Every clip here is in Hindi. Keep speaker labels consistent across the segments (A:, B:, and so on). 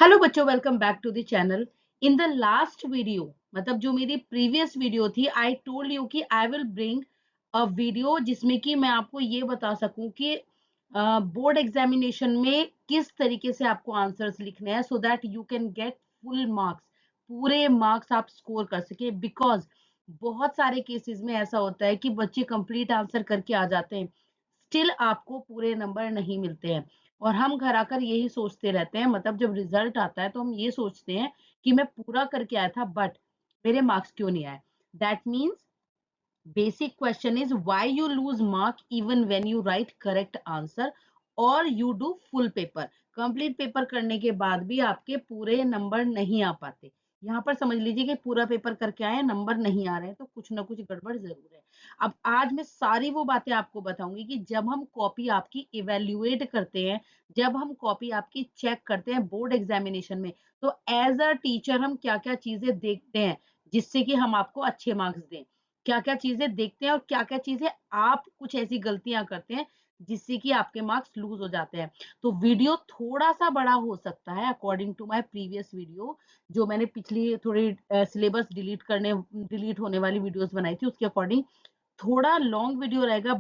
A: हेलो बच्चों, welcome back to the channel. In the last video, मतलब जो मेरी प्रीवियस वीडियो थी, आई टोल्ड यू कि I will bring a video जिसमें कि मैं आपको ये बता सकूं कि बोर्ड एग्जामिनेशन में किस तरीके से आपको आंसर्स लिखने हैं, so that you can get full marks, पूरे मार्क्स आप स्कोर कर सके। बिकॉज बहुत सारे केसेस में ऐसा होता है कि बच्चे कंप्लीट आंसर करके आ जाते हैं, स्टिल आपको पूरे नंबर नहीं मिलते हैं। और हम घर आकर यही सोचते रहते हैं, मतलब जब रिजल्ट आता है तो हम ये सोचते हैं कि मैं पूरा करके आया था बट मेरे मार्क्स क्यों नहीं आए। That means basic question is why you lose mark even when you write correct answer और you do full paper. Complete paper करने के बाद भी आपके पूरे नंबर नहीं आ पाते। यहाँ पर समझ लीजिए कि पूरा पेपर करके आए, नंबर नहीं आ रहे हैं, तो कुछ ना कुछ गड़बड़ जरूर है। अब आज मैं सारी वो बातें आपको बताऊंगी कि जब हम कॉपी आपकी इवेल्युएट करते हैं, जब हम कॉपी आपकी चेक करते हैं बोर्ड एग्जामिनेशन में, तो एज अ टीचर हम क्या क्या चीजें देखते हैं जिससे कि हम आपको अच्छे मार्क्स दें। क्या-क्या चीजें देखते हैं और क्या-क्या चीजें आप कुछ ऐसी गलतियां करते हैं जिससे कि आपके मार्क्स लूज हो जाते हैं। तो वीडियो थोड़ा-सा बड़ा हो सकता है according to my previous video, जो मैंने पिछली थोड़ी सिलेबस डिलीट होने वाली वीडियोस बनाई थी, उसके अकॉर्डिंग थोड़ा लॉन्ग वीडियो रहेगा।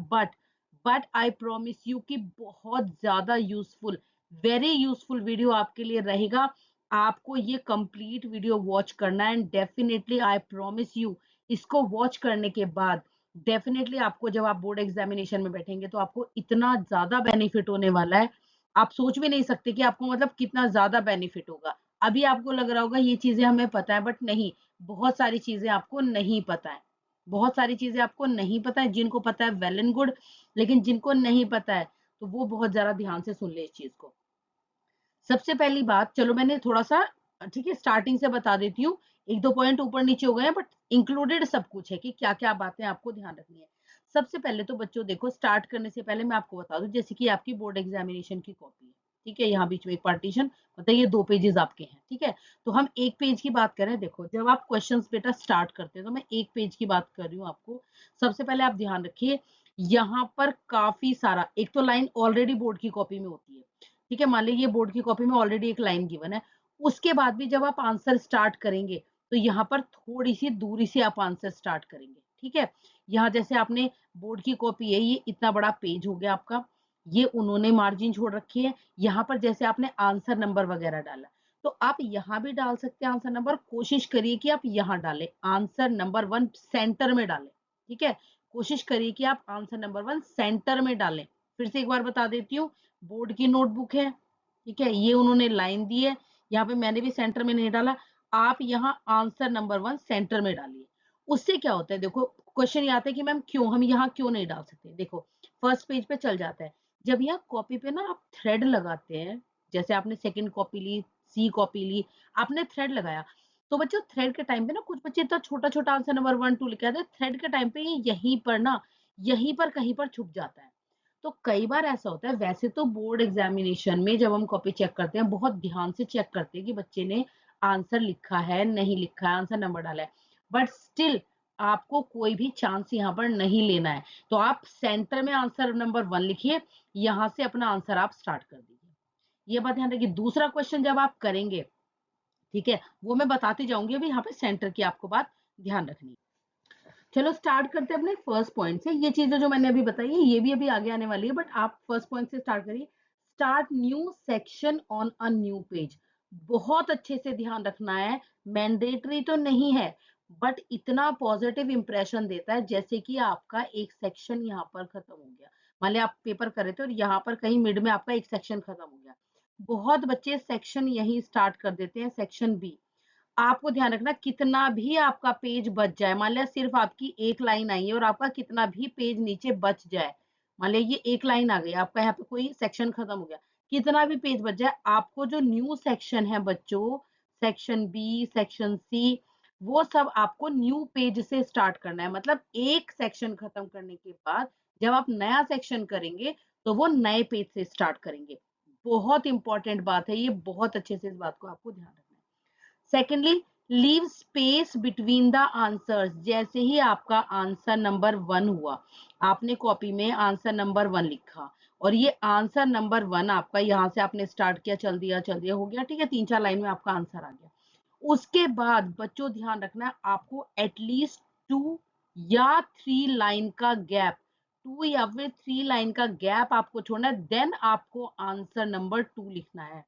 A: बट आई प्रॉमिस यू कि बहुत ज्यादा यूजफुल, वेरी यूजफुल वीडियो आपके लिए रहेगा। आपको ये कंप्लीट वीडियो वॉच करना है and definitely I promise you, इसको वॉच करने के बाद डेफिनेटली आपको जब आप बोर्ड एग्जामिनेशन में बैठेंगे तो आपको इतना ज्यादा बेनिफिट होने वाला है, आप सोच भी नहीं सकते कि आपको मतलब कितना ज्यादा बेनिफिट होगा। अभी आपको लग रहा होगा ये चीजें हमें पता है, बट नहीं, बहुत सारी चीजें आपको नहीं पता है। बहुत सारी चीजें आपको नहीं पता है, जिनको पता है वेल एंड गुड, लेकिन जिनको नहीं पता है तो वो बहुत जरा ध्यान से सुन ले इस चीज को। सबसे पहली बात, चलो मैंने थोड़ा सा ठीक है स्टार्टिंग से बता देती हूँ, एक दो पॉइंट ऊपर नीचे हो गए हैं बट इंक्लूडेड सब कुछ है कि क्या क्या बातें आपको ध्यान रखनी है। सबसे पहले तो बच्चों देखो, स्टार्ट करने से पहले मैं आपको बता दूं, जैसे कि आपकी बोर्ड एग्जामिनेशन की कॉपी है, ठीक है, यहाँ बीच में एक पार्टीशन, मतलब ये 2 पेजेस आपके हैं, ठीक है। तो हम एक पेज की बात करें, देखो जब आप क्वेश्चंस बेटा स्टार्ट करते हैं तो मैं एक पेज की बात कर रही हूँ आपको। सबसे पहले आप ध्यान रखिए, यहाँ पर काफी सारा, एक तो लाइन ऑलरेडी बोर्ड की कॉपी में होती है, ठीक है, मान लीजिए बोर्ड की कॉपी में ऑलरेडी एक लाइन गिवन है, उसके बाद भी जब आप आंसर स्टार्ट करेंगे तो यहाँ पर थोड़ी सी दूरी से आप आंसर स्टार्ट करेंगे, ठीक है। यहाँ जैसे आपने बोर्ड की कॉपी है, ये इतना बड़ा पेज हो गया आपका, ये उन्होंने मार्जिन छोड़ रखी है, यहाँ पर जैसे आपने आंसर नंबर वगैरह डाला, तो आप यहाँ भी डाल सकते हैं आंसर नंबर। कोशिश करिए कि आप यहाँ डालें, आंसर नंबर 1 सेंटर में डालें, ठीक है। कोशिश करिए कि आप आंसर नंबर 1 सेंटर में डालें। फिर से एक बार बता देती हूँ, बोर्ड की नोटबुक है, ठीक है, ये उन्होंने लाइन दी है, यहाँ पे मैंने भी सेंटर में नहीं डाला, आप यहाँ आंसर नंबर 1 सेंटर में डालिए। उससे क्या होता है, देखो क्वेश्चन ये आता है कि मैम क्यों हम यहाँ क्यों नहीं डाल सकते। देखो फर्स्ट पेज पे चल जाता है, जब यहाँ कॉपी पे ना आप थ्रेड लगाते हैं, जैसे आपने सेकंड कॉपी ली, सी कॉपी ली, आपने थ्रेड लगाया, तो बच्चों थ्रेड के टाइम पे ना कुछ बच्चे इतना छोटा छोटा आंसर नंबर 1 2 लिखे आते हैं, थ्रेड के टाइम पे ये यहीं पर ना, यहीं पर कहीं पर छुप जाता है। तो कई बार ऐसा होता है, वैसे तो बोर्ड एग्जामिनेशन में जब हम कॉपी चेक करते हैं बहुत ध्यान से चेक करते हैं कि बच्चे ने आंसर लिखा है नहीं लिखा है, आंसर नंबर डाला है, बट स्टिल आपको कोई भी चांस यहाँ पर नहीं लेना है। तो आप सेंटर में आंसर नंबर 1 लिखिए, यहाँ से अपना आंसर आप स्टार्ट कर दीजिए। ये बात ध्यान रखिए। दूसरा क्वेश्चन जब आप करेंगे, ठीक है, वो मैं बताती जाऊंगी, अभी यहाँ पे सेंटर की आपको बात ध्यान रखनी है। चलो स्टार्ट करते हैं अपने फर्स्ट पॉइंट से। ये चीजें जो मैंने अभी बताई है ये भी अभी आगे आने वाली है, बट आप फर्स्ट पॉइंट से स्टार्ट करिए। Start new section on a new page. बहुत अच्छे से ध्यान रखना है, मैंडेटरी तो नहीं है, बट इतना पॉजिटिव इंप्रेशन देता है जैसे कि आपका एक सेक्शन यहाँ पर खत्म हो गया। मान लिया आप पेपर कर रहे थे और यहाँ पर कहीं मिड में आपका एक सेक्शन खत्म हो गया। बहुत बच्चे सेक्शन यही स्टार्ट कर देते हैं, सेक्शन बी। आपको ध्यान रखना, कितना भी आपका पेज बच जाए, मान लिया सिर्फ आपकी एक लाइन आई है और आपका कितना भी पेज नीचे बच जाए, मान लिया ये एक लाइन आ गई, आपका यहाँ पे कोई सेक्शन खत्म हो गया, कितना भी पेज बच जाए, आपको जो न्यू सेक्शन है बच्चों, सेक्शन बी सेक्शन सी, वो सब आपको न्यू पेज से स्टार्ट करना है। मतलब एक सेक्शन खत्म करने के बाद जब आप नया सेक्शन करेंगे तो वो नए पेज से स्टार्ट करेंगे। बहुत इंपॉर्टेंट बात है ये, बहुत अच्छे से इस बात को आपको ध्यान रखना है। Secondly, leave space between the answers. जैसे ही आपका आंसर नंबर 1 हुआ, आपने कॉपी में आंसर नंबर 1 लिखा और ये आंसर नंबर 1 आपका, यहाँ से आपने स्टार्ट किया, चल दिया हो गया, ठीक है, 3-4 लाइन में आपका आंसर आ गया। उसके बाद बच्चों ध्यान रखना है, आपको एटलीस्ट 2 या 3 लाइन का गैप, 2 या फिर 3 लाइन का गैप आपको छोड़ना है, देन आपको आंसर नंबर 2 लिखना है।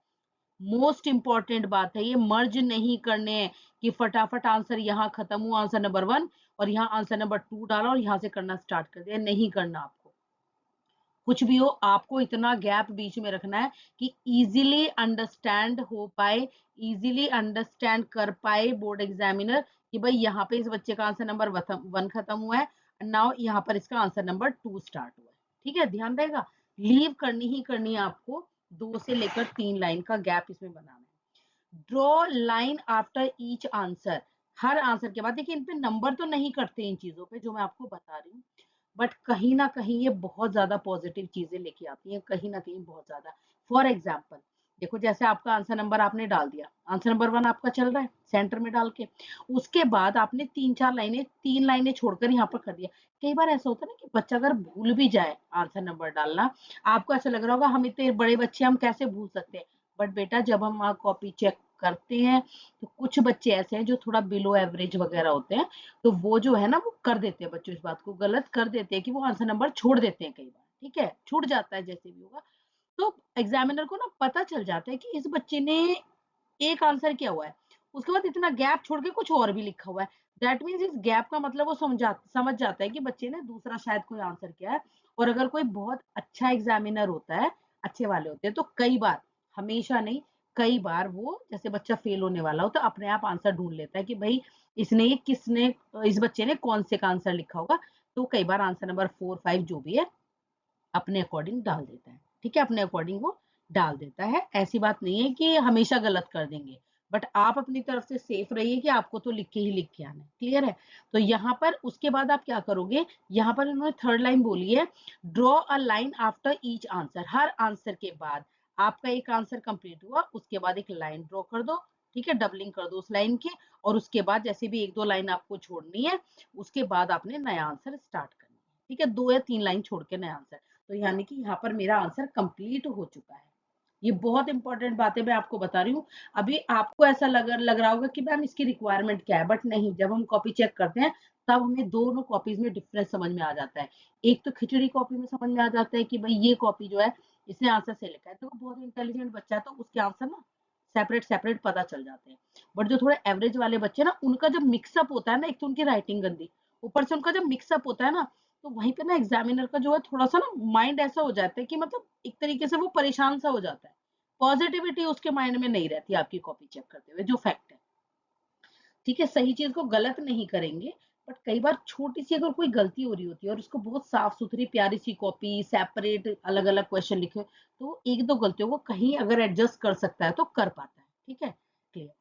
A: मोस्ट इंपॉर्टेंट बात है, ये मर्ज नहीं करने हैं कि फटाफट आंसर यहाँ खत्म हुआ, आंसर नंबर 1 और यहाँ आंसर नंबर 2 डाला और यहाँ से करना स्टार्ट कर दिया, नहीं करना आपको। कुछ भी हो, आपको इतना गैप बीच में रखना है कि इजीली अंडरस्टैंड हो पाए, इजीली अंडरस्टैंड कर पाए बोर्ड एग्जामिनर कि भाई यहाँ पे इस बच्चे का आंसर नंबर 1 खत्म हुआ है, नाउ यहाँ पर इसका आंसर नंबर 2 स्टार्ट हुआ है। ठीक है, ध्यान रहेगा, लीव करनी ही करनी है आपको, 2 से लेकर 3 लाइन का गैप इसमें बनाना है। Draw line after each answer, हर आंसर के बाद, देखिए इन पे नंबर तो नहीं करते इन चीजों पे जो मैं आपको बता रही हूँ, बट कहीं ना कहीं ये बहुत ज्यादा पॉजिटिव चीजें लेके आती हैं, कहीं ना कहीं बहुत ज्यादा। फॉर एग्जाम्पल देखो, जैसे आपका आंसर नंबर आपने डाल दिया, आंसर नंबर 1 आपका चल रहा है सेंटर में डाल के, उसके बाद आपने 3 लाइनें छोड़कर यहाँ पर कर दिया। कई बार ऐसा होता है ना कि बच्चा अगर भूल भी जाए आंसर नंबर डालना, आपको ऐसा लग रहा होगा हम इतने बड़े बच्चे हम कैसे भूल सकते हैं, बट बेटा जब हम कॉपी चेक करते हैं तो कुछ बच्चे ऐसे हैं जो थोड़ा बिलो एवरेज वगैरह होते हैं, तो वो जो है ना वो कर देते हैं, बच्चों इस बात को गलत कर देते हैं कि वो आंसर नंबर छोड़ देते हैं कई बार, ठीक है, छूट जाता है जैसे भी होगा, तो एग्जामिनर को ना पता चल जाता है कि इस बच्चे ने एक आंसर किया हुआ है, उसके बाद इतना गैप छोड़ के कुछ और भी लिखा हुआ है, दैट मीन्स इस गैप का मतलब वो समझ जाता है कि बच्चे ने दूसरा शायद कोई आंसर किया है। और अगर कोई बहुत अच्छा एग्जामिनर होता है, अच्छे वाले होते हैं, तो कई बार, हमेशा नहीं, कई बार वो जैसे बच्चा फेल होने वाला हो तो अपने आप आंसर ढूंढ लेता है कि भाई इसने ये किसने, इस बच्चे ने कौन से का आंसर लिखा होगा, तो कई बार आंसर नंबर 4-5 जो भी है अपने अकॉर्डिंग डाल देता है, ठीक है, अपने अकॉर्डिंग वो डाल देता है, ऐसी बात नहीं है कि हमेशा गलत कर देंगे, बट आप अपनी तरफ से सेफ रहिए कि आपको तो लिख के आना है, क्लियर है। तो यहाँ पर उसके बाद आप क्या करोगे, यहाँ पर इन्होंने थर्ड लाइन बोली है, draw a line after each answer, हर आंसर के बाद आपका एक आंसर कंप्लीट हुआ उसके बाद एक लाइन ड्रॉ कर दो, ठीक है, डबलिंग कर दो उस लाइन की, और उसके बाद जैसे भी 1-2 लाइन आपको छोड़नी है, उसके बाद आपने नया आंसर स्टार्ट करना है, ठीक है, 2 या 3 लाइन छोड़ के नया आंसर, तो यानी कि यहाँ पर मेरा आंसर कंप्लीट हो चुका है। ये बहुत इंपॉर्टेंट बात है, मैं आपको बता रही हूँ। अभी आपको ऐसा लग रहा होगा कि मैम इसकी रिक्वायरमेंट क्या है, बट नहीं, जब हम कॉपी चेक करते हैं तब हमें दोनों कॉपीज में डिफरेंस समझ में आ जाता है। एक तो खिचड़ी कॉपी में समझ में आ जाता है कि भाई ये कॉपी जो है इसने आंसर से लिखा है, तो बहुत इंटेलिजेंट बच्चा है तो उसके आंसर ना सेपरेट सेपरेट पता चल जाते हैं। बट जो थोड़े एवरेज वाले बच्चे ना, उनका जब मिक्सअप होता है ना, एक तो उनकी राइटिंग गंदी, ऊपर से उनका जब मिक्सअप होता है ना, तो वहीं पे ना एग्जामिनर का जो है थोड़ा सा ना माइंड ऐसा हो जाता है कि मतलब एक तरीके से वो परेशान सा हो जाता है, पॉजिटिविटी उसके माइंड में नहीं रहती आपकी कॉपी चेक करते हुए, जो फैक्ट है, ठीक है, सही चीज को गलत नहीं करेंगे, बट कई बार छोटी सी अगर कोई गलती हो रही होती है और उसको बहुत साफ सुथरी प्यारी सी कॉपी सेपरेट अलग अलग क्वेश्चन लिखे, तो एक दो गलतियों को कहीं अगर एडजस्ट कर सकता है तो कर पाता है, ठीक है, क्लियर।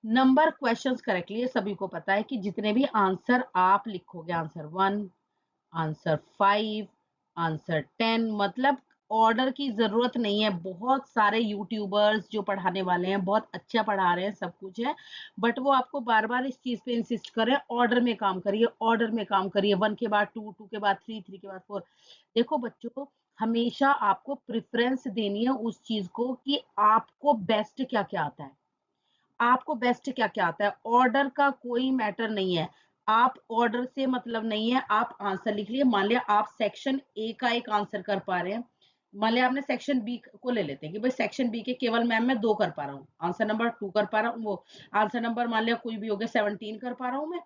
A: नंबर क्वेश्चंस करेक्टली, ये सभी को पता है कि जितने भी आंसर आप लिखोगे, आंसर 1, आंसर 5, आंसर 10, मतलब ऑर्डर की जरूरत नहीं है, बहुत सारे यूट्यूबर्स जो पढ़ाने वाले हैं बहुत अच्छा पढ़ा रहे हैं, सब कुछ है, बट वो आपको बार बार इस चीज पे इंसिस्ट कर रहे हैं, ऑर्डर में काम करिए, ऑर्डर में काम करिए, 1 के बाद 2, 2 के बाद 3, 3 के बाद 4। देखो बच्चों, हमेशा आपको प्रेफरेंस देनी है उस चीज को कि आपको बेस्ट क्या क्या आता है, आपको बेस्ट क्या क्या आता है, ऑर्डर का कोई मैटर नहीं है, आप ऑर्डर से मतलब नहीं है, आप आंसर लिख लिए, मान लिया आप सेक्शन ए का एक आंसर कर पा रहे हैं, मान लिया आपने सेक्शन बी को ले लेते हैं कि भाई सेक्शन बी के केवल मैम मैं 2 कर पा रहा हूँ, आंसर नंबर 2 कर पा रहा हूँ, वो आंसर नंबर मान लिया कोई भी हो गया 17 कर पा रहा हूँ मैं,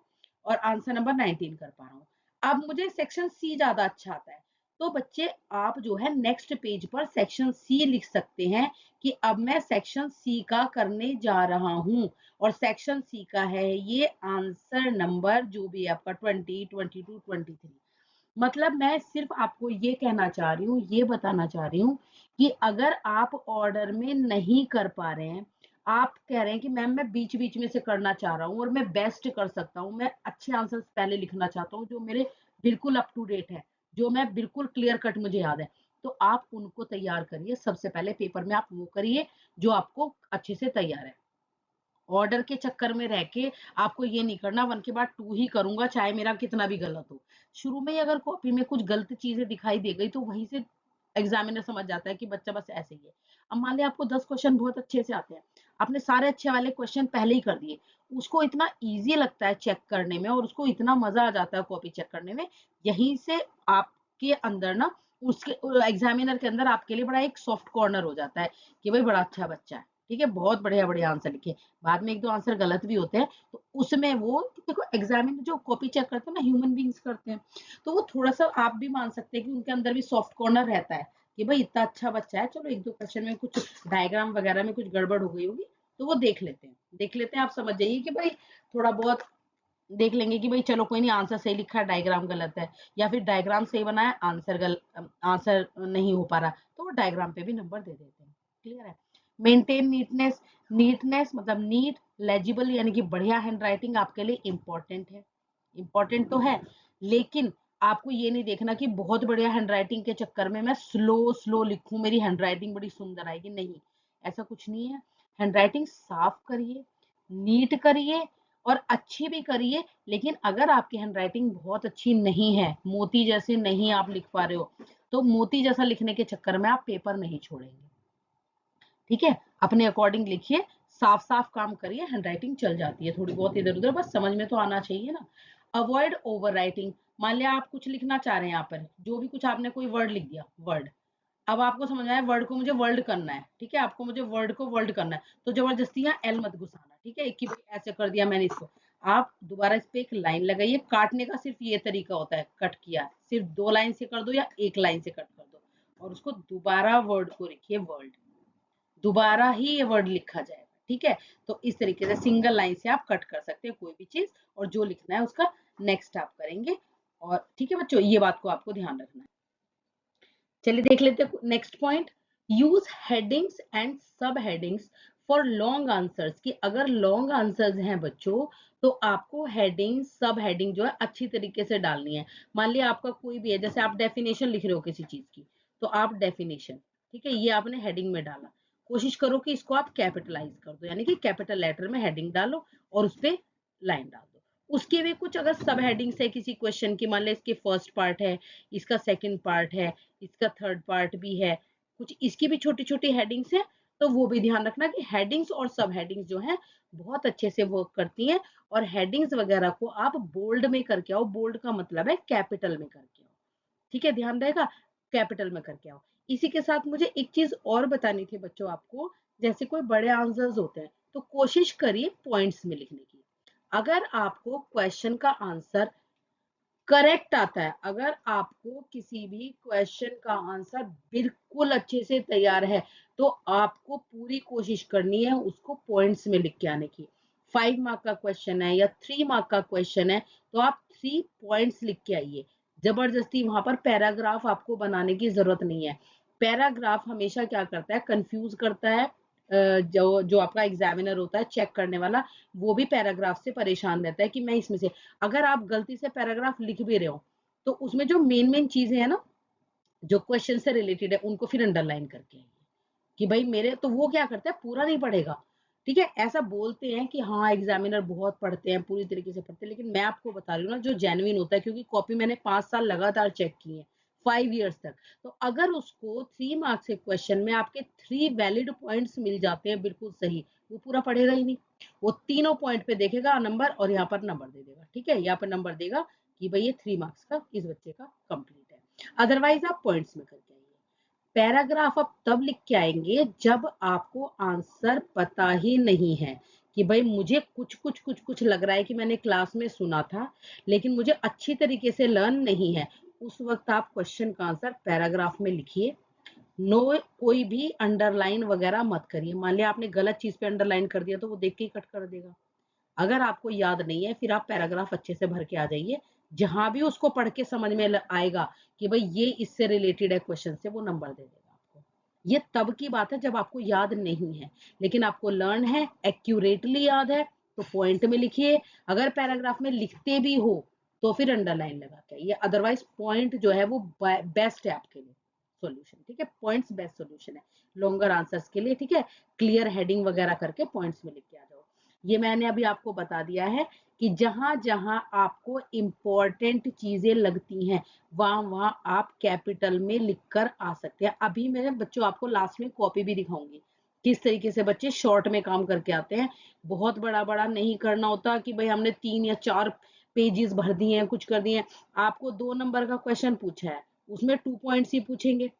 A: और आंसर नंबर 19 कर पा रहा हूँ, अब मुझे सेक्शन सी ज्यादा अच्छा आता है, तो बच्चे आप जो है नेक्स्ट पेज पर सेक्शन सी लिख सकते हैं कि अब मैं सेक्शन सी का करने जा रहा हूं, और सेक्शन सी का है ये आंसर नंबर जो भी है आपका 20, 22, 23। मतलब मैं सिर्फ आपको ये कहना चाह रही हूँ, ये बताना चाह रही हूँ कि अगर आप ऑर्डर में नहीं कर पा रहे हैं, आप कह रहे हैं कि मैम मैं बीच बीच में से करना चाह रहा हूँ और मैं बेस्ट कर सकता हूँ, मैं अच्छे आंसर्स पहले लिखना चाहता हूँ जो मेरे बिल्कुल अप टू डेट है, जो मैं बिल्कुल क्लियर कट मुझे याद है, तो आप उनको तैयार करिए, सबसे पहले पेपर में आप वो करिए जो आपको अच्छे से तैयार है। ऑर्डर के चक्कर में रह के आपको ये नहीं करना 1 के बाद 2 ही करूंगा चाहे मेरा कितना भी गलत हो। शुरू में ही अगर कॉपी में कुछ गलत चीजें दिखाई दे गई तो वहीं से एग्जामिनर समझ जाता है कि बच्चा बस ऐसे ही है। अब मान लिया आपको 10 क्वेश्चन बहुत अच्छे से आते हैं, आपने सारे अच्छे वाले क्वेश्चन पहले ही कर दिए, उसको इतना ईज़ी लगता है चेक करने में और उसको इतना मज़ा आ जाता है कॉपी चेक करने में, यहीं से आपके अंदर ना उसके एग्जामिनर के अंदर आपके लिए बड़ा एक सॉफ्ट कॉर्नर हो जाता है कि भाई बड़ा अच्छा बच्चा है, ठीक है, बहुत बढ़िया-बढ़िया आंसर लिखे। बाद में 1-2 आंसर गलत भी होते हैं, तो उसमें वो देखो एग्जामिनर जो कॉपी चेक करते हैं ना ह्यूमन बीइंग्स करते हैं, तो वो थोड़ा-सा आप भी मान सकते हैं कि उनके अंदर भी सॉफ्ट कॉर्नर रहता है कि भाई इतना अच्छा बच्चा है, चलो 1-2 क्वेश्चन में कुछ डायग्राम वगैरह में कुछ गड़बड़ हो गई होगी, तो वो देख लेते हैं, आप समझ जाइए कि भाई थोड़ा बहुत देख लेंगे कि भाई चलो कोई नहीं, आंसर सही लिखा है, डायग्राम गलत है, या फिर डायग्राम सही बनाया, आंसर नहीं हो पा रहा, तो वो डायग्राम पे भी नंबर दे देते हैं। क्लियर है? मेंटेन नीटनेस, नीटनेस मतलब नीट, लेजिबल यानी कि बढ़िया हैंडराइटिंग आपके लिए इम्पोर्टेंट है। इम्पोर्टेंट तो है, लेकिन आपको ये नहीं देखना कि बहुत बढ़िया हैंडराइटिंग के चक्कर में मैं स्लो लिखूं, मेरी हैंडराइटिंग बड़ी सुंदर आएगी, नहीं, ऐसा कुछ नहीं है। हैंडराइटिंग साफ करिए, नीट करिए और अच्छी भी करिए, लेकिन अगर आपकी हैंडराइटिंग बहुत अच्छी नहीं है, मोती जैसे नहीं आप लिख पा रहे हो, तो मोती जैसा लिखने के चक्कर में आप पेपर नहीं छोड़ेंगे। ठीक है, अपने अकॉर्डिंग लिखिए, साफ साफ काम करिए, हैंडराइटिंग चल जाती है, थोड़ी बहुत इधर उधर बस समझ में तो आना चाहिए ना। अवॉइड ओवर राइटिंग, मान लिया आप कुछ लिखना चाह रहे हैं, यहाँ पर जो भी कुछ आपने कोई वर्ड लिख दिया, वर्ड, अब आपको समझ आया वर्ड को मुझे वर्ल्ड करना है, ठीक है, आपको मुझे वर्ड को वर्ल्ड करना है, तो जबरदस्ती यहाँ एल मत घुसाना, ठीक है, कि भाई ऐसे कर दिया मैंने इसको, आप दोबारा इस पे एक लाइन लगाइए। काटने का सिर्फ ये तरीका होता है, कट किया सिर्फ 2 लाइन से कर दो या 1 लाइन से कट कर दो, और उसको दोबारा वर्ड को लिखिए, वर्ल्ड, दोबारा ही ये वर्ड लिखा जाएगा, ठीक है। तो इस तरीके से सिंगल लाइन से आप कट कर सकते हैं कोई भी चीज, और जो लिखना है उसका नेक्स्ट आप करेंगे, और ठीक है बच्चों, ये बात को आपको ध्यान रखना है। चलिए देख लेते हैं next point, use headings and सब हेडिंग्स फॉर लॉन्ग आंसर्स, कि अगर लॉन्ग आंसर्स हैं बच्चों, तो आपको हेडिंग सब हेडिंग जो है अच्छी तरीके से डालनी है। मान लिया आपका कोई भी है, जैसे आप डेफिनेशन लिख रहे हो किसी चीज की, तो आप डेफिनेशन, ठीक है, ये आपने हेडिंग में डाला, कोशिश करो कि इसको आप कैपिटलाइज कर दो, यानी कि कैपिटल लेटर में हेडिंग डालो और उस पर लाइन डाल दो। उसके भी कुछ अगर सब हेडिंग्स है किसी क्वेश्चन की, मान लिया इसके फर्स्ट पार्ट है, इसका सेकंड पार्ट है, इसका थर्ड पार्ट भी है, कुछ इसकी भी छोटी छोटी हेडिंग्स है, तो वो भी ध्यान रखना कि हेडिंग्स और सब हेडिंग्स जो है बहुत अच्छे से वर्क करती हैं, और हेडिंग्स वगैरह को आप बोल्ड में करके आओ, बोल्ड का मतलब है कैपिटल में करके आओ, ठीक है, ध्यान रहेगा, कैपिटल में करके आओ। इसी के साथ मुझे एक चीज और बतानी थी बच्चों आपको, जैसे कोई बड़े आंसर्स होते हैं तो कोशिश करिए पॉइंट्स में लिखने की। अगर आपको क्वेश्चन का आंसर करेक्ट आता है, अगर आपको किसी भी क्वेश्चन का आंसर बिल्कुल अच्छे से तैयार है, तो आपको पूरी कोशिश करनी है उसको पॉइंट्स में लिख के आने की। 5 मार्क का क्वेश्चन है या 3 मार्क का क्वेश्चन है, तो आप 3 पॉइंट्स लिख के आइए। जबरदस्ती वहां पर पैराग्राफ आपको बनाने की जरूरत नहीं है। पैराग्राफ हमेशा क्या करता है, कंफ्यूज करता है, जो जो आपका एग्जामिनर होता है चेक करने वाला, वो भी पैराग्राफ से परेशान रहता है कि मैं इसमें से, अगर आप गलती से पैराग्राफ लिख भी रहे हो, तो उसमें जो मेन मेन चीजें हैं ना, जो क्वेश्चन से रिलेटेड है, उनको फिर अंडरलाइन करके आइए कि भाई मेरे, तो वो क्या करता है पूरा नहीं पढ़ेगा, ठीक है। ऐसा बोलते हैं कि हाँ एग्जामिनर बहुत पढ़ते हैं, पूरी तरीके से पढ़ते हैं, लेकिन मैं आपको बता रही हूँ ना जो जेन्युइन होता है, क्योंकि कॉपी मैंने 5 साल लगातार चेक की है, 5 इयर्स तक, तो अगर उसको 3 मार्क्स के क्वेश्चन में आपके 3 वैलिड पॉइंट्स मिल जाते हैं बिल्कुल सही, वो पूरा पढ़ेगा ही नहीं, वो तीनों पॉइंट पे देखेगा नंबर और यहाँ पर नंबर दे देगा, ठीक है, यहाँ पर नंबर देगा कि भाई ये 3 मार्क्स का इस बच्चे का कंप्लीट है, अदरवाइज आप पॉइंट्स में करके आइए। पैराग्राफ आप तब लिख के आएंगे जब आपको आंसर पता ही नहीं है, कि भाई मुझे कुछ लग रहा है कि मैंने क्लास में सुना था, लेकिन मुझे अच्छी तरीके से लर्न नहीं है, उस वक्त आप क्वेश्चन का आंसर पैराग्राफ में लिखिए। नो, कोई भी अंडरलाइन वगैरह मत करिए, मान लिया आपने गलत चीज पे अंडरलाइन कर दिया तो वो देख के ही कट कर देगा। अगर आपको याद नहीं है, फिर आप पैराग्राफ अच्छे से भर के आ जाइए, जहां भी उसको पढ़ के समझ में आएगा कि भाई ये इससे रिलेटेड है क्वेश्चन से, वो नंबर दे देगा आपको। ये तब की बात है जब आपको याद नहीं है, लेकिन आपको लर्न है, एक्यूरेटली याद है, तो पॉइंट में लिखिए। अगर पैराग्राफ में लिखते भी हो तो फिर अंडरलाइन लगा के, ये अदरवाइज पॉइंट जो है वो बेस्ट है आपके लिए सॉल्यूशन, ठीक है, पॉइंट्स बेस्ट सॉल्यूशन है लॉन्गर आंसर्स के लिए, ठीक है। क्लियर हेडिंग वगैरह करके पॉइंट्स में लिख के आ जाओ। ये मैंने अभी आपको बता दिया है कि जहां जहां आपको इंपॉर्टेंट चीजें लगती हैं वहां वहां आप कैपिटल में लिखकर आ सकते हैं। अभी मेरे बच्चों आपको लास्ट में कॉपी भी दिखाऊंगी किस तरीके से बच्चे शॉर्ट में काम करके आते हैं। बहुत बड़ा बड़ा नहीं करना होता कि भाई हमने 3 या 4 पेजेस भर दिए हैं, कुछ कर दिए हैं। आपको 2 नंबर का क्वेश्चन पूछा है, उसमें 2 पॉइंट्स ही पूछेंगे।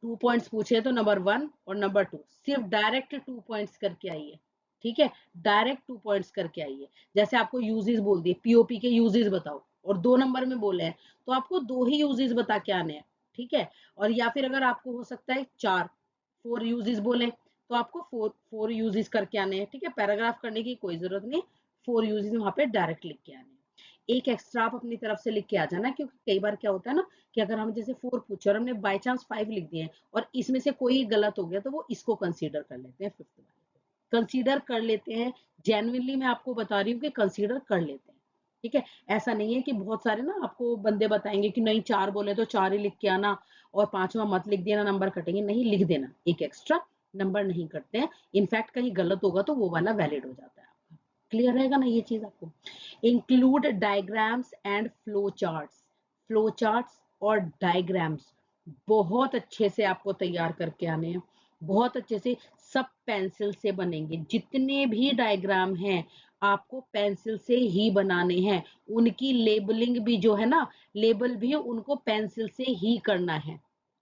A: 2 पॉइंट्स पूछे तो नंबर 1 और नंबर 2 सिर्फ डायरेक्ट 2 पॉइंट्स करके आइए। ठीक है, डायरेक्ट 2 पॉइंट्स करके आइए। जैसे आपको यूजेस बोल दिए, पीओपी के यूजेस बताओ और 2 नंबर में बोले हैं तो आपको 2 ही यूजेस बता के आने हैं। ठीक है, और या फिर अगर आपको हो सकता है 4 यूजेस बोले तो आपको 4 यूजेस करके आने हैं। ठीक है, पैराग्राफ करने की कोई जरूरत नहीं, 4 यूजेस वहां पे डायरेक्ट लिख के आने हैं। एक एक्स्ट्रा आप अपनी तरफ से लिख के आ जाना, क्योंकि कई बार क्या होता है ना कि अगर हम जैसे 4 पूछे और हमने बाय चांस 5 लिख दिए और इसमें से कोई गलत हो गया तो वो इसको कंसीडर कर लेते हैं, फिफ्थ वाले कंसीडर कर लेते हैं। जेन्युइनली मैं आपको बता रही हूँ कि कंसीडर कर लेते हैं। ठीक है, ऐसा नहीं है कि बहुत सारे ना आपको बंदे बताएंगे कि नहीं 4 बोले तो 4 ही लिख के आना और 5वां मत लिख देना, नंबर कटेंगे। नहीं, लिख देना, एक एक्स्ट्रा नंबर नहीं कटते हैं। इनफैक्ट कहीं गलत होगा तो वो वाला वैलिड हो जाता है। क्लियर रहेगा ना ये चीज आपको। Include diagrams and flow charts. Flow charts और डायग्राम्स बहुत अच्छे से आपको तैयार करके आने हैं, बहुत अच्छे से। सब पेंसिल से बनेंगे, जितने भी डायग्राम हैं आपको पेंसिल से ही बनाने हैं। उनकी लेबलिंग भी जो है ना, लेबल भी उनको पेंसिल से ही करना है।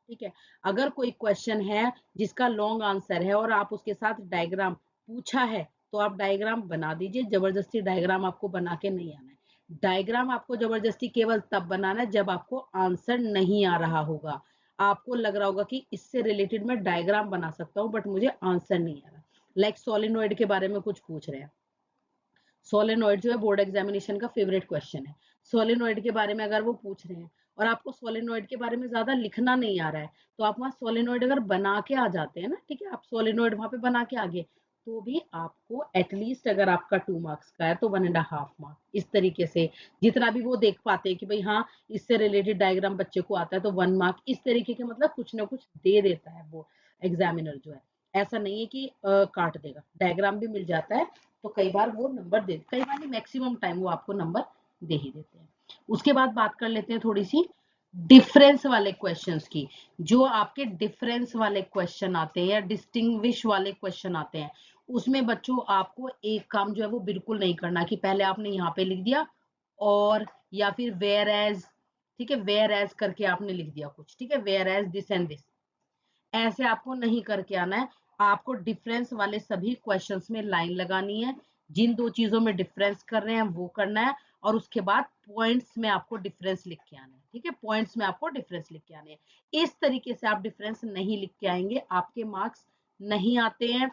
A: ठीक है, अगर कोई क्वेश्चन है जिसका लॉन्ग आंसर है और आप उसके साथ डायग्राम पूछा है तो आप डायग्राम बना दीजिए। जबरदस्ती डायग्राम आपको बना के नहीं आना है। डायग्राम आपको जबरदस्ती केवल तब बनाना है जब आपको आंसर नहीं आ रहा होगा। आपको लग रहा होगा कि इससे रिलेटेड मैं डायग्राम बना सकता हूँ बट मुझे आंसर नहीं आ रहा। लाइक सोलेनॉइड के बारे में कुछ पूछ रहे हैं। सोलेनॉइड जो है बोर्ड एग्जामिनेशन का फेवरेट क्वेश्चन है। सोलेनॉइड के बारे में अगर वो पूछ रहे हैं और आपको सोलेनॉइड के बारे में ज्यादा लिखना नहीं आ रहा है तो आप वहां सोलेनॉइड अगर बना के आ जाते हैं ना, ठीक है, आप सोलेनॉइड वहां पे बना के आ गए तो भी आपको एटलीस्ट अगर आपका 2 मार्क्स का है तो 1.5 मार्क इस तरीके से, जितना भी वो देख पाते हैं कि भाई हाँ इससे रिलेटेड डायग्राम बच्चे को आता है तो 1 मार्क, इस तरीके के मतलब कुछ ना कुछ दे देता है वो एग्जामिनर जो है। ऐसा नहीं है कि काट देगा, डायग्राम भी मिल जाता है तो कई बार वो नंबर दे, कई बार नहीं मैक्सिमम टाइम वो आपको नंबर दे ही देते हैं। उसके बाद बात कर लेते हैं थोड़ी सी डिफरेंस वाले क्वेश्चंस की। जो आपके डिफरेंस वाले क्वेश्चन आते हैं या डिस्टिंग्विश वाले क्वेश्चन आते हैं उसमें बच्चों आपको एक काम जो है वो बिल्कुल नहीं करना कि पहले आपने यहाँ पे लिख दिया और या फिर वेयर एज, ठीक है, वेयर एज करके आपने लिख दिया कुछ, ठीक है, whereas this and this, ऐसे आपको नहीं करके आना है। आपको डिफरेंस वाले सभी क्वेश्चंस में लाइन लगानी है, जिन 2 चीजों में डिफरेंस कर रहे हैं वो करना है और उसके बाद पॉइंट्स में आपको डिफरेंस लिख के आना है। ठीक है, पॉइंट्स में आपको डिफरेंस लिख के आने हैं। इस तरीके से आप डिफरेंस नहीं लिख के आएंगे आपके मार्क्स नहीं आते हैं,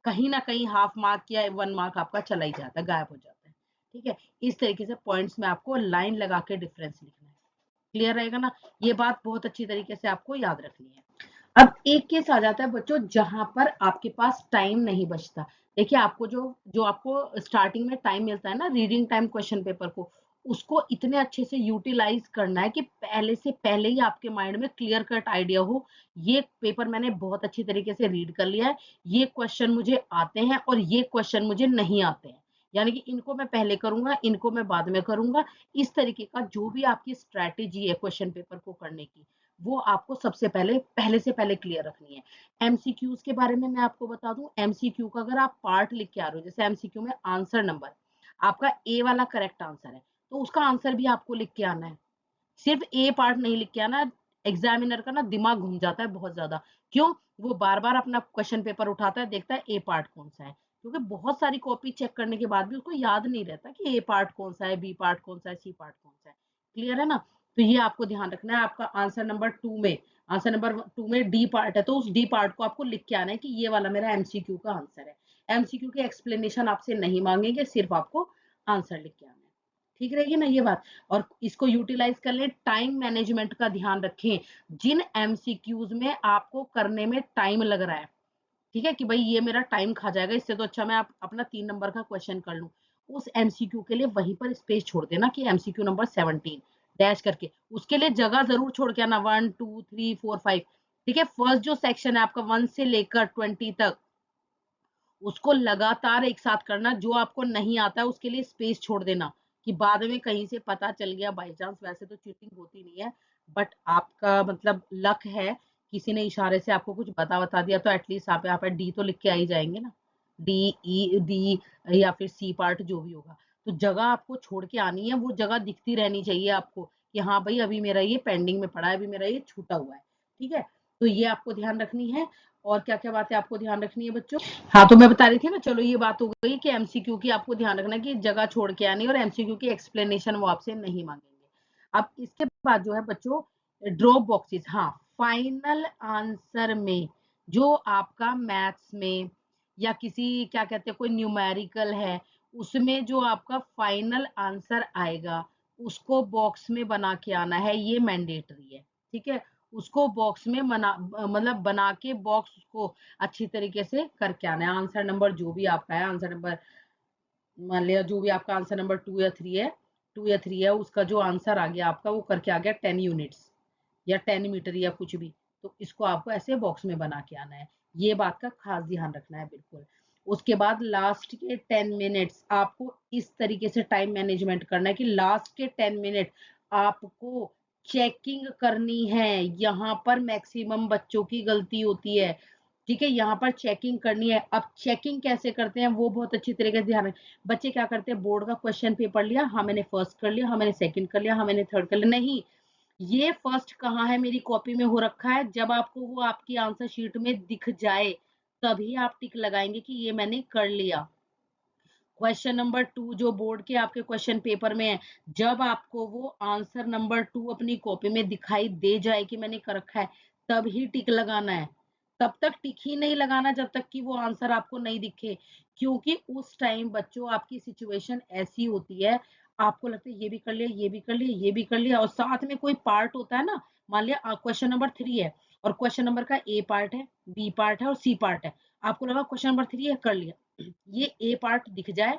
A: कहीं ना कहीं हाफ मार्क या 1 मार्क आपका चला ही जाता है, गायब हो जाता है। ठीक है, इस तरीके से पॉइंट्स में आपको लाइन लगा के डिफरेंस लिखना है। क्लियर रहेगा ना, ये बात बहुत अच्छी तरीके से आपको याद रखनी है। अब एक केस आ जाता है बच्चों जहां पर आपके पास टाइम नहीं बचता। देखिए आपको जो जो आपको स्टार्टिंग में टाइम मिलता है ना रीडिंग टाइम क्वेश्चन पेपर को, उसको इतने अच्छे से यूटिलाइज करना है कि पहले से पहले ही आपके माइंड में क्लियर कट आइडिया हो, ये पेपर मैंने बहुत अच्छी तरीके से रीड कर लिया है, ये क्वेश्चन मुझे आते हैं और ये क्वेश्चन मुझे नहीं आते हैं, यानी कि इनको मैं पहले करूंगा इनको मैं बाद में करूंगा। इस तरीके का जो भी आपकी स्ट्रैटेजी है क्वेश्चन पेपर को करने की वो आपको सबसे पहले से पहले क्लियर रखनी है। एमसीक्यूज के बारे में मैं आपको बता दूं, एमसीक्यू का अगर आप पार्ट लिख के आ रहे हो, जैसे एमसीक्यू में आंसर नंबर आपका ए वाला करेक्ट आंसर है तो उसका आंसर भी आपको लिख के आना है, सिर्फ ए पार्ट नहीं लिख के आना। एग्जामिनर का ना दिमाग घूम जाता है बहुत ज्यादा, क्यों, वो बार बार अपना क्वेश्चन पेपर उठाता है, देखता है ए पार्ट कौन सा है, क्योंकि बहुत सारी कॉपी चेक करने के बाद भी उसको याद नहीं रहता कि ए पार्ट कौन सा है, बी पार्ट कौन सा है, सी पार्ट कौन सा है। क्लियर है ना, तो ये आपको ध्यान रखना है। आपका आंसर नंबर 2 में, आंसर नंबर 2 में डी पार्ट है तो उस डी पार्ट को आपको लिख के आना है कि ये वाला मेरा एमसीक्यू का आंसर है। एमसीक्यू के एक्सप्लेनेशन आपसे नहीं मांगेंगे, सिर्फ आपको आंसर लिख के आना है। ठीक रहेगी ना ये बात, और इसको यूटिलाइज कर ले। टाइम मैनेजमेंट का ध्यान रखें, जिन एमसीक्यूज में आपको करने में टाइम लग रहा है, ठीक है, कि भाई ये मेरा टाइम खा जाएगा, इससे तो अच्छा मैं अपना 3 नंबर का क्वेश्चन कर लूं, उस एमसीक्यू के लिए वहीं पर स्पेस छोड़ देना कि एमसीक्यू नंबर 17 डैश करके, उसके लिए जगह जरूर छोड़ के आना 1 2 3 4 5। ठीक है, फर्स्ट जो सेक्शन है आपका 1 से लेकर 20 तक उसको लगातार एक साथ करना। जो आपको नहीं आता है उसके लिए स्पेस छोड़ देना कि बाद में कहीं से पता चल गया बाय चांस। वैसे तो चीटिंग होती नहीं है, बट आपका मतलब लक है, किसी ने इशारे से आपको कुछ बता दिया तो एटलीस्ट आप यहाँ पे डी तो लिख के आ ही जाएंगे ना, डी ई डी या फिर सी पार्ट जो भी होगा। तो जगह आपको छोड़ के आनी है, वो जगह दिखती रहनी चाहिए आपको कि हाँ भाई अभी मेरा ये पेंडिंग में पड़ा है, अभी मेरा ये छूटा हुआ है। ठीक है, तो ये आपको ध्यान रखनी है। और क्या क्या बातें आपको ध्यान रखनी है बच्चों? हाँ, तो मैं बता रही थी ना, चलो ये बात हो गई कि एमसीक्यू की आपको ध्यान रखना है कि जगह छोड़ के आनी, और एमसीक्यू की एक्सप्लेनेशन वो आपसे नहीं मांगेंगे। अब इसके बाद जो है बच्चों, ड्रॉप बॉक्सेस। हाँ, फाइनल आंसर में जो आपका मैथ्स में या किसी क्या कहते हैं कोई न्यूमेरिकल है, उसमें जो आपका फाइनल आंसर आएगा उसको बॉक्स में बना के आना है, ये मैंडेटरी है। ठीक है, उसको बॉक्स में मतलब बना के बॉक्स को अच्छी तरीके से करके आना है। आंसर नंबर जो भी आपका है, आंसर नंबर मान लिया जो भी आपका आंसर नंबर 2 या 3 है, उसका जो आंसर आ गया आपका वो करके आ गया 10 यूनिट्स या 10 मीटर या कुछ भी, तो इसको आपको ऐसे बॉक्स में बना के आना है। ये बात का खास ध्यान रखना है बिल्कुल। उसके बाद लास्ट के 10 मिनट्स आपको इस तरीके से टाइम मैनेजमेंट करना है कि लास्ट के 10 मिनट आपको चेकिंग करनी है। यहाँ पर मैक्सिमम बच्चों की गलती होती है। ठीक है, यहाँ पर चेकिंग करनी है। अब चेकिंग कैसे करते हैं वो बहुत अच्छी तरीके से ध्यान रखें। बच्चे क्या करते हैं, बोर्ड का क्वेश्चन पेपर लिया, हाँ मैंने फर्स्ट कर लिया, हाँ मैंने सेकंड कर लिया, हाँ मैंने थर्ड कर लिया। नहीं, ये फर्स्ट कहाँ है मेरी कॉपी में हो रखा है, जब आपको वो आपकी आंसर शीट में दिख जाए तभी आप टिक लगाएंगे कि ये मैंने कर लिया। क्वेश्चन नंबर 2 जो बोर्ड के आपके क्वेश्चन पेपर में है, जब आपको वो आंसर नंबर 2 अपनी कॉपी में दिखाई दे जाए कि मैंने कर रखा है, तब ही टिक लगाना है। तब तक टिक ही नहीं लगाना जब तक कि वो आंसर आपको नहीं दिखे, क्योंकि उस टाइम बच्चों आपकी सिचुएशन ऐसी होती है, आपको लगता है ये भी कर लिया, ये भी कर लिया, ये भी कर लिया, और साथ में कोई पार्ट होता है ना। मान लिया क्वेश्चन नंबर 3 है और क्वेश्चन नंबर का ए पार्ट है, बी पार्ट है और सी पार्ट है। आपको लगा क्वेश्चन नंबर 3 है, कर लिया। ये ए पार्ट दिख जाए,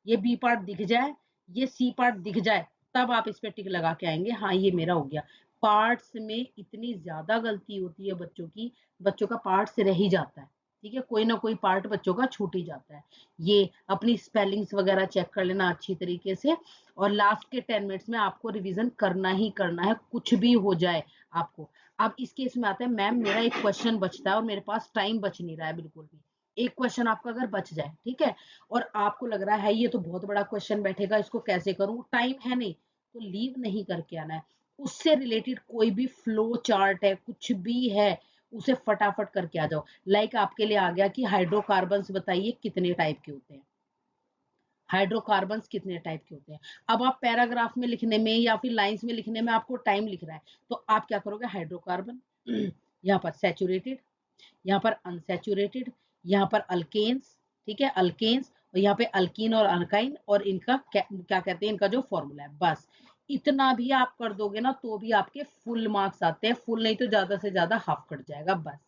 A: ये बी पार्ट दिख जाए, ये सी पार्ट दिख जाए, तब आप इस पे टिक लगा के आएंगे, हाँ ये मेरा हो गया। पार्ट्स में इतनी ज्यादा गलती होती है बच्चों की, बच्चों का पार्ट्स रह ही जाता है। ठीक है, कोई ना कोई पार्ट बच्चों का छूट ही जाता है। ये अपनी स्पेलिंग्स वगैरह चेक कर लेना अच्छी तरीके से, और लास्ट के 10 मिनट्स में आपको रिवीजन करना ही करना है, कुछ भी हो जाए आपको। अब इस केस में आता है, मैम मेरा एक क्वेश्चन बचता है और मेरे पास टाइम बच नहीं रहा है बिल्कुल भी। एक क्वेश्चन आपका अगर बच जाए, ठीक है, और आपको लग रहा है ये तो बहुत बड़ा क्वेश्चन बैठेगा, इसको कैसे करूं, टाइम है नहीं, तो लीव नहीं करके आना है। उससे रिलेटेड कोई भी फ्लो चार्ट है, कुछ भी है, उसे फटाफट करके आ जाओ। लाइक आपके लिए आ गया कि हाइड्रोकार्बन्स बताइए कितने टाइप के होते हैं, हाइड्रोकार्बन्स कितने टाइप के होते हैं। अब आप पैराग्राफ में लिखने में या फिर लाइंस में लिखने में आपको टाइम लिख रहा है, तो आप क्या करोगे, हाइड्रोकार्बन यहाँ पर सैचुरेटेड, यहाँ पर अनसैचुरेटेड, यहाँ पर अल्केन्स, ठीक है, अल्केन्स, और यहाँ पे अल्कीन और अल्काइन, और इनका क्या कहते हैं, इनका जो फॉर्मूला है, बस इतना भी आप कर दोगे ना तो भी आपके फुल मार्क्स आते हैं। फुल नहीं तो ज्यादा से ज्यादा हाफ कट जाएगा बस,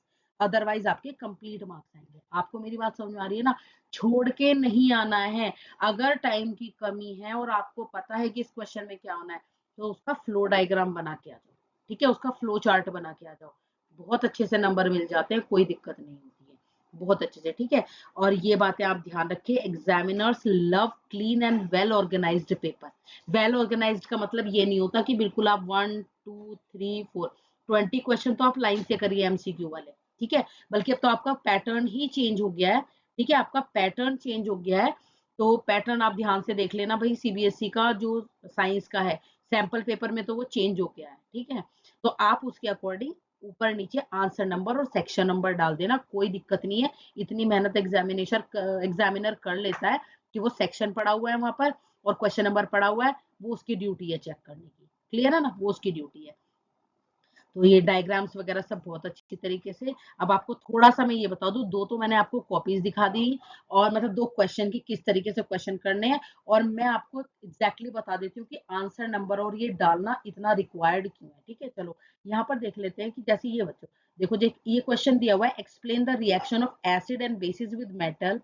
A: अदरवाइज आपके कंप्लीट मार्क्स आएंगे। आपको मेरी बात समझ में आ रही है ना? छोड़ के नहीं आना है। अगर टाइम की कमी है और आपको पता है कि इस क्वेश्चन में क्या होना है, तो उसका फ्लो डायग्राम बना के आ जाओ। ठीक है, उसका फ्लो चार्ट बना के आ जाओ, बहुत अच्छे से नंबर मिल जाते हैं, कोई दिक्कत नहीं होती है, बहुत अच्छे से। ठीक है, और ये बातें आप ध्यान रखिए, examiners love clean and well organised paper. Well organised का मतलब ये नहीं होता कि बिल्कुल आप 1 2 3 4 20 क्वेश्चन तो आप लाइन से करिए एमसीक्यू वाले। ठीक है, बल्कि अब तो आपका पैटर्न ही चेंज हो गया है। ठीक है, आपका पैटर्न चेंज हो गया है, तो पैटर्न आप ध्यान से देख लेना भाई। सीबीएसई का जो साइंस का है सैंपल पेपर में तो वो चेंज हो गया है। ठीक है, तो आप उसके अकॉर्डिंग ऊपर नीचे आंसर नंबर और सेक्शन नंबर डाल देना, कोई दिक्कत नहीं है। इतनी मेहनत एग्जामिनर कर लेता है कि वो सेक्शन पड़ा हुआ है वहां पर और क्वेश्चन नंबर पड़ा हुआ है, वो उसकी ड्यूटी है चेक करने की। क्लियर है ना, वो उसकी ड्यूटी है। तो ये डायग्राम्स वगैरह सब बहुत अच्छी तरीके से। अब आपको थोड़ा सा मैं ये बता दूं, दो तो मैंने आपको कॉपीज दिखा दी, और मतलब दो क्वेश्चन की किस तरीके से क्वेश्चन करने हैं, और मैं आपको एग्जैक्टली बता देती हूँ कि आंसर नंबर और ये डालना इतना रिक्वायर्ड क्यों है। ठीक है, चलो यहाँ पर देख लेते हैं कि जैसे ये बच्चों देखो, ये क्वेश्चन दिया हुआ है, explain the reaction of acid and bases with metal.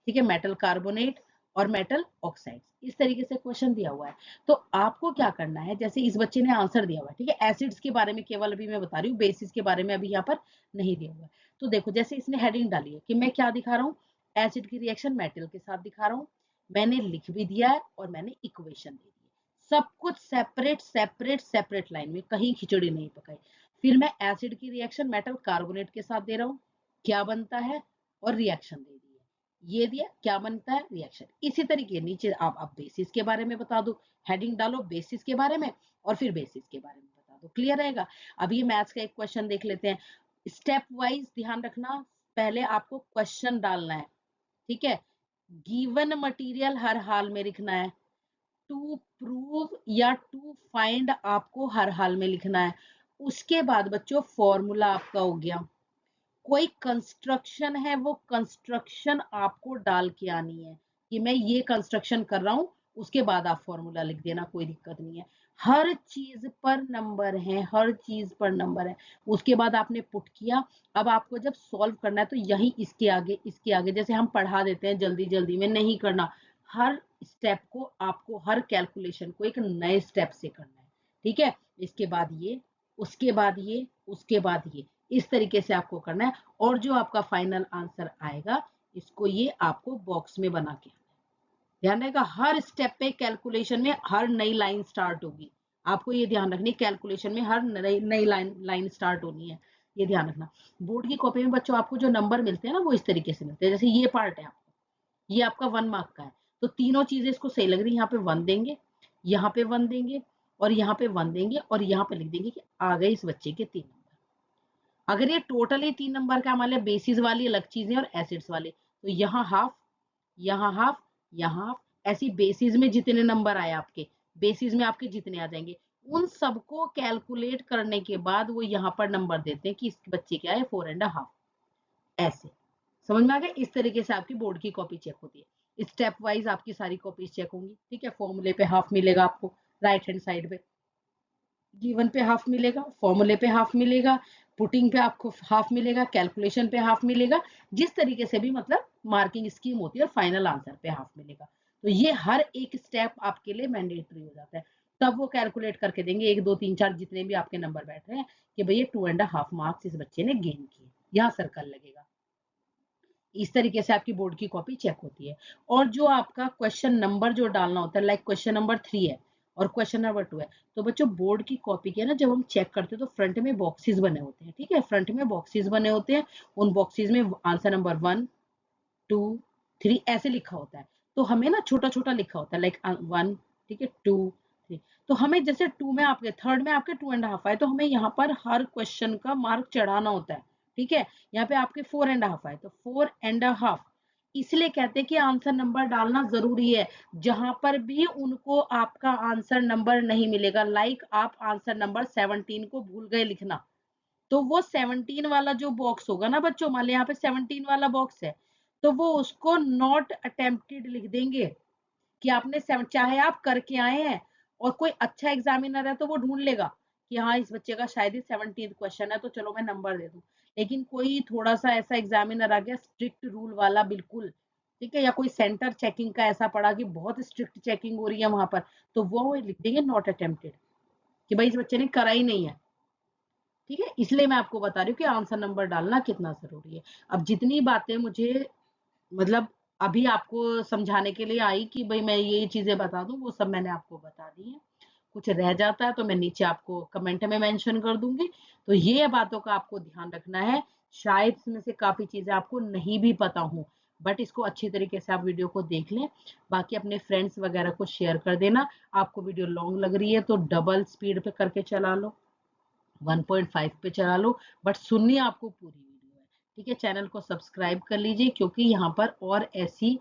A: ठीक है, मेटल कार्बोनेट और मेटल ऑक्साइड, इस तरीके से क्वेश्चन दिया हुआ है। तो आपको क्या करना है, जैसे इस बच्चे ने आंसर दिया हुआ है, ठीक है, एसिड्स के बारे में केवल अभी मैं बता रही हूँ, बेसिस के बारे में अभी यहाँ पर नहीं दिया हुआ है। तो देखो जैसे इसने हेडिंग डाली है कि मैं क्या दिखा रहा हूँ, एसिड की रिएक्शन मेटल के साथ दिखा रहा हूँ, मैंने लिख भी दिया है और मैंने इक्वेशन दे दी, सब कुछ सेपरेट सेपरेट सेपरेट लाइन में, कहीं खिचड़ी नहीं पकाई। फिर मैं एसिड की रिएक्शन मेटल कार्बोनेट के साथ दे रहा हूँ, क्या बनता है, और रिएक्शन दे दी है, ये दिया क्या बनता है, रिएक्शन। इसी तरीके नीचे आप बेसिस के बारे में बता दो, हेडिंग डालो बेसिस के बारे में और फिर बेसिस के बारे में बता दो, क्लियर रहेगा। अब ये मैथ्स का एक क्वेश्चन देख लेते हैं, स्टेप वाइज ध्यान रखना, पहले आपको क्वेश्चन डालना है, ठीक है, गिवन मटेरियल हर हाल में लिखना है, टू प्रूव या टू फाइंड आपको हर हाल में लिखना है। उसके बाद बच्चों फॉर्मूला आपका हो गया, कोई कंस्ट्रक्शन है वो कंस्ट्रक्शन आपको डाल के आनी है कि मैं ये कंस्ट्रक्शन कर रहा हूं, उसके बाद आप फॉर्मूला लिख देना, कोई दिक्कत नहीं है। हर चीज पर नंबर है, हर चीज पर नंबर है। उसके बाद आपने पुट किया, अब आपको जब सॉल्व करना है तो यही इसके आगे जैसे हम पढ़ा देते हैं जल्दी जल्दी में नहीं करना, हर स्टेप को आपको, हर कैलकुलेशन को एक नए स्टेप से करना है, ठीक है। इसके बाद ये, उसके बाद ये, उसके बाद ये, इस तरीके से आपको करना है। और जो आपका फाइनल आंसर आएगा इसको ये आपको बॉक्स में बना के, ध्यान रहेगा हर स्टेप पे कैलकुलेशन में हर नई लाइन स्टार्ट होगी, आपको ये ध्यान रखनी है, कैलकुलेशन में हर नई लाइन स्टार्ट होनी है, ये ध्यान रखना। बोर्ड की कॉपी में बच्चों आपको जो नंबर मिलते हैं ना वो इस तरीके से मिलते हैं, जैसे ये पार्ट है आपको, ये आपका 1 मार्क का है, तो तीनों चीजें इसको सही लग रही है, यहाँ पे 1 देंगे, यहाँ पे 1 देंगे और यहाँ पे 1 देंगे और यहाँ पे लिख देंगे कि आ गए इस बच्चे के 3 नंबर। अगर ये टोटली 3 नंबर का मान लिया, बेसिस वाली अलग चीजें और एसिड्स वाले, तो यहाँ हाफ, यहाँ हाफ, यहाँ हाफ, ऐसी बेसिस में जितने नंबर आए आपके, बेसिस में आपके जितने आ जाएंगे, उन सबको कैलकुलेट करने के बाद वो यहाँ पर नंबर देते हैं कि इस बच्चे क्या है 4.5, ऐसे समझ में आ गया। इस तरीके से आपकी बोर्ड की कॉपी चेक होती है, स्टेप वाइज आपकी सारी कॉपीज चेक होंगी, ठीक है। फॉर्मूले पे हाफ मिलेगा आपको राइट हैंड साइड पे, गिवन पे हाफ मिलेगा, फॉर्मूले पे हाफ मिलेगा, पुटिंग पे आपको हाफ मिलेगा, कैलकुलेशन पे हाफ मिलेगा, जिस तरीके से भी मतलब मार्किंग स्कीम होती है, और फाइनल आंसर पे हाफ मिलेगा। तो ये हर एक स्टेप आपके लिए मैंडेटरी हो जाता है, तब वो कैलकुलेट करके देंगे 1 2 3 4 जितने भी आपके नंबर बैठ रहे हैं कि भैया 2.5 मार्क्स इस बच्चे ने गेन किए, यहाँ सर्कल लगेगा। इस तरीके से आपकी बोर्ड की कॉपी चेक होती है। और जो आपका क्वेश्चन नंबर जो डालना होता है, लाइक क्वेश्चन नंबर 3 है और क्वेश्चन नंबर 2 है, तो बच्चों बोर्ड की कॉपी के ना जब हम चेक करते हैं तो फ्रंट में बॉक्सेस बने होते हैं, ठीक है, फ्रंट में बॉक्सेस बने होते हैं, उन बॉक्सेस में आंसर नंबर 1 2 3 ऐसे लिखा होता है, तो हमें ना छोटा छोटा लिखा होता है, लाइक 1, ठीक है, 2 3, तो हमें जैसे 2 में आपके, थर्ड में आपके 2.5 आए, तो हमें यहाँ पर हर क्वेश्चन का मार्क चढ़ाना होता है, ठीक है। यहाँ पे आपके 4.5 आए तो 4.5, इसलिए कहते हैं कि आंसर नंबर डालना जरूरी है, जहां पर भी उनको आपका आंसर नंबर नहीं मिलेगा, लाइक आप आंसर नंबर 17 को भूल गए लिखना, तो वो 17 वाला जो बॉक्स होगा ना बच्चों, मान लिया यहाँ पे 17 वाला बॉक्स है, तो वो उसको नॉट अटेम्प्टेड लिख देंगे कि आपने चाहे आप करके आए हैं, और कोई अच्छा एग्जामिनर है तो वो ढूंढ लेगा कि हाँ इस बच्चे का शायद ही 17th क्वेश्चन है तो चलो मैं नंबर दे दूं। लेकिन कोई थोड़ा सा ऐसा एग्जामिनर आ गया स्ट्रिक्ट रूल वाला बिल्कुल, ठीक है, या कोई सेंटर चेकिंग का ऐसा पड़ा कि बहुत स्ट्रिक्ट चेकिंग हो रही है वहां पर, तो वो लिख देंगे नॉट अटेम्प्टेड कि भाई इस बच्चे ने करा ही नहीं है, ठीक है। इसलिए मैं आपको बता रही हूँ कि आंसर नंबर डालना कितना जरूरी है। अब जितनी बातें मुझे मतलब अभी आपको समझाने के लिए आई कि भाई मैं ये चीजें बता दूं, वो सब मैंने आपको बता दी है। कुछ रह जाता है तो मैं नीचे आपको कमेंट में मेंशन कर दूंगी, तो ये बातों का आपको ध्यान रखना है। शायद इसमें से काफी चीजें आपको नहीं भी पता हो, बट इसको अच्छी तरीके से आप वीडियो को देख लें, बाकी अपने फ्रेंड्स वगैरह को शेयर कर देना। आपको वीडियो लॉन्ग लग रही है तो डबल स्पीड पे करके चला लो, 1.5 पे चला लो, बट सुननी आपको पूरी वीडियो है, ठीक है। चैनल को सब्सक्राइब कर लीजिए क्योंकि यहाँ पर और ऐसी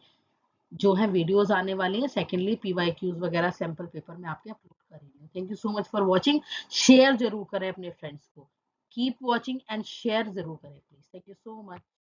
A: जो है वीडियोस आने वाली हैं। सेकेंडली पीवाईक्यूज वगैरह सैंपल पेपर में आपके अपलोड करेंगे। Thank you so much for watching. Share जरूर करें अपने फ्रेंड्स को, कीप वॉचिंग एंड शेयर जरूर करें please. Thank you so much.